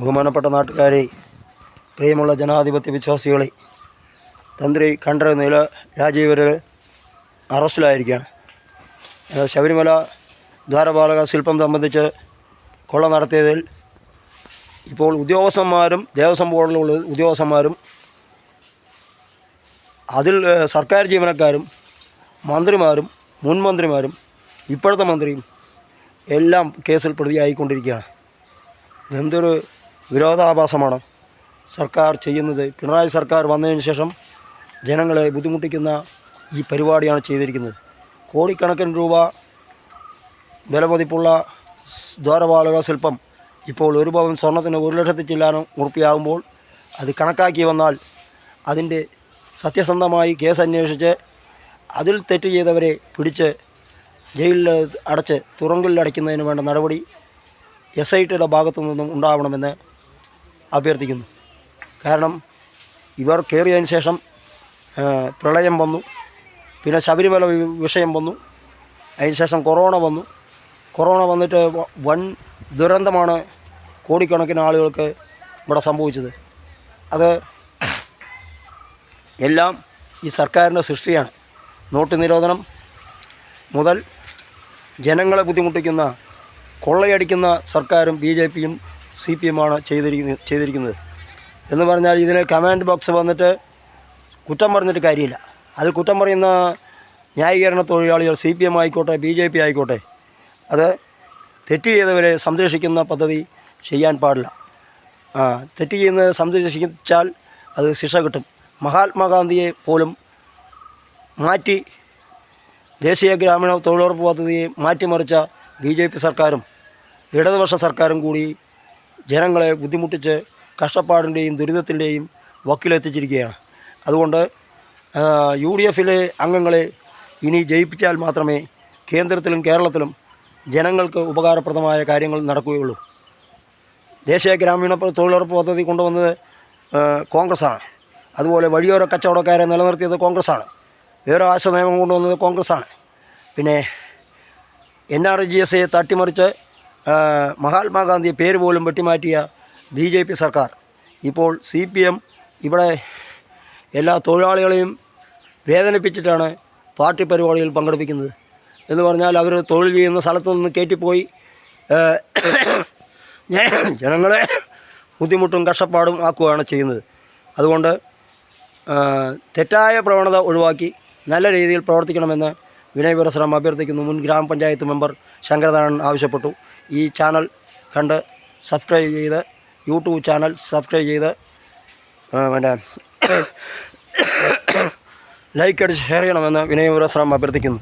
ബഹുമാനപ്പെട്ട നാട്ടുകാരെ, പ്രിയമുള്ള ജനാധിപത്യ വിശ്വാസികളെ, തന്ത്രി കണ്ഠരര് നീല രാജീവര് അറസ്റ്റിലായിരിക്കുകയാണ്. ശബരിമല ദ്വാരപാലക ശില്പം സംബന്ധിച്ച് കൊള്ള നടത്തിയതിൽ ഇപ്പോൾ ഉദ്യോഗസ്ഥന്മാരും ദേവസ്വം ബോർഡിലുള്ള ഉദ്യോഗസ്ഥന്മാരും അതിൽ സർക്കാർ ജീവനക്കാരും മന്ത്രിമാരും മുൻ മന്ത്രിമാരും ഇപ്പോഴത്തെ മന്ത്രിയും എല്ലാം കേസിൽ പ്രതിയായിക്കൊണ്ടിരിക്കുകയാണ്. ഇതെന്തൊരു വിരോധാഭാസമാണ് സർക്കാർ ചെയ്യുന്നത്. പിണറായി സർക്കാർ വന്നതിന് ശേഷം ജനങ്ങളെ ബുദ്ധിമുട്ടിക്കുന്ന ഈ പരിപാടിയാണ് ചെയ്തിരിക്കുന്നത്. കോടിക്കണക്കിന് രൂപ വിലമതിപ്പുള്ള ദ്വാരപാലക ശില്പം ഇപ്പോൾ ഒരു പവൻ സ്വർണത്തിന് 1 ലക്ഷത്തി ചില്ലാനം ഉറുപ്പിയാകുമ്പോൾ അത് കണക്കാക്കി വന്നാൽ അതിൻ്റെ സത്യസന്ധമായി കേസ് അന്വേഷിച്ച് അതിൽ തെറ്റ് ചെയ്തവരെ പിടിച്ച് ജയിലിൽ അടച്ച് തുറങ്കിൽ അടയ്ക്കുന്നതിന് വേണ്ട നടപടി SITയുടെ ഭാഗത്തു നിന്നും ഉണ്ടാവണമെന്ന് അഭ്യർത്ഥിക്കുന്നു. കാരണം ഇവർ കയറിയതിന് ശേഷം പ്രളയം വന്നു, പിന്നെ ശബരിമല വിഷയം വന്നു, അതിന് ശേഷം കൊറോണ വന്നിട്ട് വൻ ദുരന്തമാണ് കോടിക്കണക്കിന് ആളുകൾക്ക് ഇവിടെ സംഭവിച്ചത്. അത് എല്ലാം ഈ സർക്കാരിൻ്റെ സൃഷ്ടിയാണ്. നോട്ട് നിരോധനം മുതൽ ജനങ്ങളെ ബുദ്ധിമുട്ടിക്കുന്ന കൊള്ളയടിക്കുന്ന സർക്കാരും BJPയും CPMമാണ് ചെയ്തിരിക്കുന്നത് എന്ന് പറഞ്ഞാൽ ഇതിന് കമാൻഡ് ബോക്സ് വന്നിട്ട് കുറ്റം പറഞ്ഞിട്ട് കാര്യമില്ല. അത് കുറ്റം പറയുന്ന ന്യായീകരണ തൊഴിലാളികൾ CPM ആയിക്കോട്ടെ BJP ആയിക്കോട്ടെ, അത് തെറ്റ് ചെയ്തവരെ സംരക്ഷിക്കുന്ന പദ്ധതി ചെയ്യാൻ പാടില്ല. തെറ്റ് ചെയ്യുന്നത് സംരക്ഷിച്ചാൽ അത് ശിക്ഷ കിട്ടും. മഹാത്മാഗാന്ധിയെ പോലും മാറ്റി ദേശീയ ഗ്രാമീണ തൊഴിലുറപ്പ് പദ്ധതിയെ മാറ്റിമറിച്ച BJP സർക്കാരും ഇടതുപക്ഷ സർക്കാരും കൂടി ജനങ്ങളെ ബുദ്ധിമുട്ടിച്ച് കഷ്ടപ്പാടിൻ്റെയും ദുരിതത്തിൻ്റെയും വക്കിലെത്തിച്ചിരിക്കുകയാണ്. അതുകൊണ്ട് UDFിലെ അംഗങ്ങളെ ഇനി ജയിപ്പിച്ചാൽ മാത്രമേ കേന്ദ്രത്തിലും കേരളത്തിലും ജനങ്ങൾക്ക് ഉപകാരപ്രദമായ കാര്യങ്ങൾ നടക്കുകയുള്ളൂ. ദേശീയ ഗ്രാമീണ തൊഴിലുറപ്പ് പദ്ധതി കൊണ്ടുവന്നത് കോൺഗ്രസ്സാണ്. അതുപോലെ വഴിയോര കച്ചവടക്കാരെ നിലനിർത്തിയത് കോൺഗ്രസ്സാണ്. വിവരാവകാശ നിയമം കൊണ്ടുവന്നത് കോൺഗ്രസ്സാണ്. പിന്നെ NRGSയെ തട്ടിമറിച്ച് മഹാത്മാഗാന്ധിയെ പേര് പോലും വെട്ടിമാറ്റിയ BJP സർക്കാർ ഇപ്പോൾ CPM ഇവിടെ എല്ലാ തൊഴിലാളികളെയും വേദനിപ്പിച്ചിട്ടാണ് പാർട്ടി പരിപാടിയിൽ പങ്കെടുപ്പിക്കുന്നത്. എന്ന് പറഞ്ഞാൽ അവർ തൊഴിൽ ചെയ്യുന്ന സ്ഥലത്തു നിന്ന് കയറ്റിപ്പോയി ജനങ്ങളെ ബുദ്ധിമുട്ടും കഷ്ടപ്പാടും ആക്കുകയാണ് ചെയ്യുന്നത്. അതുകൊണ്ട് തെറ്റായ പ്രവണത ഒഴിവാക്കി നല്ല രീതിയിൽ പ്രവർത്തിക്കണമെന്ന് വിനയപുരസ്സരം അഭ്യർത്ഥിക്കുന്നു. മുൻ ഗ്രാമപഞ്ചായത്ത് മെമ്പർ ശങ്കരനാരായണൻ ആവശ്യപ്പെട്ടു. ഈ ചാനൽ കണ്ട് സബ്സ്ക്രൈബ് ചെയ്ത് YouTube ചാനൽ സബ്സ്ക്രൈബ് ചെയ്ത് ലൈക്ക് അടിച്ച് ഷെയർ ചെയ്യണമെന്ന് വിനയപുരസ്സരം അഭ്യർത്ഥിക്കുന്നു.